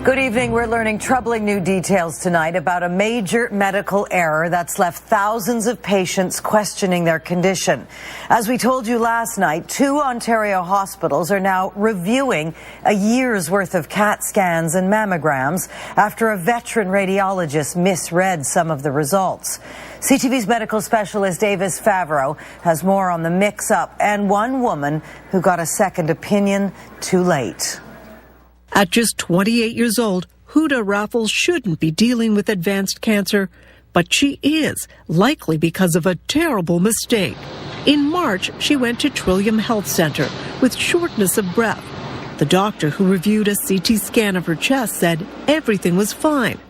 Good evening. We're learning troubling new details tonight about a major medical error that's left thousands of patients questioning their condition. As we told you last night, 2 Ontario hospitals are now reviewing a year's worth of CAT scans and mammograms after a veteran radiologist misread some of the results. CTV's medical specialist Avis Favreau has more on the mix-up and one woman who got a second opinion too late. At just 28 years old, Huda Raffles shouldn't be dealing with advanced cancer, but she is, likely because of a terrible mistake. In March, she went to Trillium Health Center with shortness of breath. The doctor who reviewed a CT scan of her chest said everything was fine.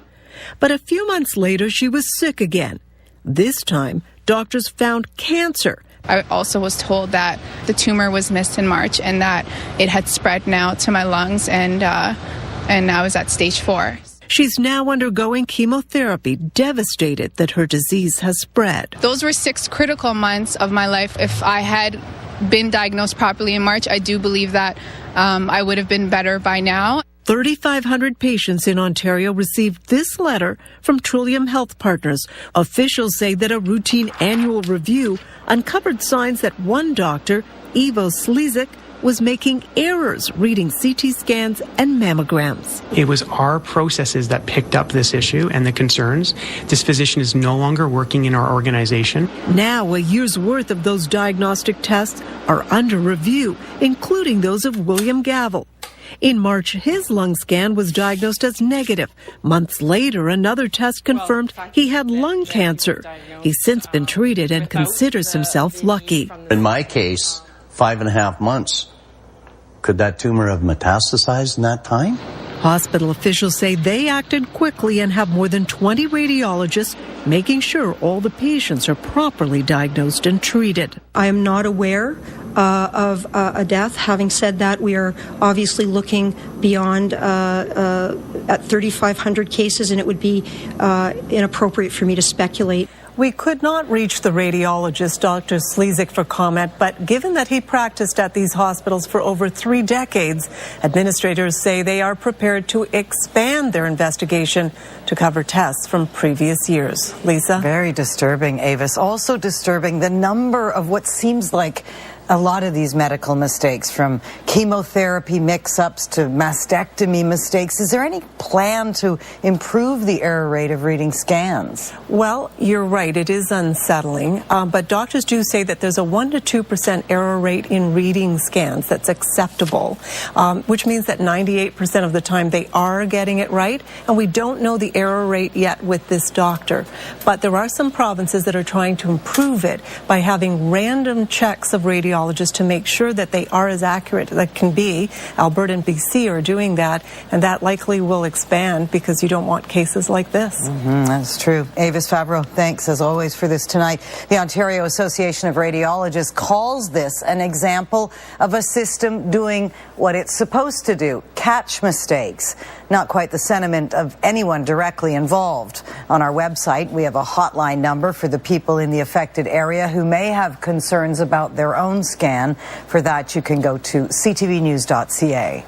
But a few months later, she was sick again. This time, doctors found cancer. I also was told that the tumor was missed in March and that it had spread now to my lungs, and I was at stage 4. She's now undergoing chemotherapy, devastated that her disease has spread. Those were 6 critical months of my life. If I had been diagnosed properly in March, I do believe that I would have been better by now. 3,500 patients in Ontario received this letter from Trillium Health Partners. Officials say that a routine annual review uncovered signs that one doctor, Ivo Slizik, was making errors reading CT scans and mammograms. It was our processes that picked up this issue and the concerns. This physician is no longer working in our organization. Now, a year's worth of those diagnostic tests are under review, including those of William Gavel. In March, his lung scan was diagnosed as negative. Months later, another test confirmed he had lung cancer. He's since been treated and considers himself lucky. In my case, 5.5 months. Could that tumor have metastasized in that time? Hospital officials say they acted quickly and have more than 20 radiologists making sure all the patients are properly diagnosed and treated. I am not aware of a death. Having said that, we are obviously looking beyond at 3,500 cases, and it would be inappropriate for me to speculate. We could not reach the radiologist, Dr. Slizik, for comment, but given that he practiced at these hospitals for over 3 decades, administrators say they are prepared to expand their investigation to cover tests from previous years. Lisa? Very disturbing, Avis. Also disturbing the number of what seems like a lot of these medical mistakes, from chemotherapy mix-ups to mastectomy mistakes. Is there any plan to improve the error rate of reading scans? Well, you're right. It is unsettling. But doctors do say that there's a 1% to 2% error rate in reading scans that's acceptable, which means that 98% of the time they are getting it right. And we don't know the error rate yet with this doctor. But there are some provinces that are trying to improve it by having random checks of radiology to make sure that they are as accurate as they can be. Alberta and BC are doing that, and that likely will expand because you don't want cases like this. That's true. Avis Favreau, thanks as always for this tonight. The Ontario Association of Radiologists calls this an example of a system doing what it's supposed to do, catch mistakes. Not quite the sentiment of anyone directly involved. On our website, we have a hotline number for the people in the affected area who may have concerns about their own scan. For that, you can go to ctvnews.ca.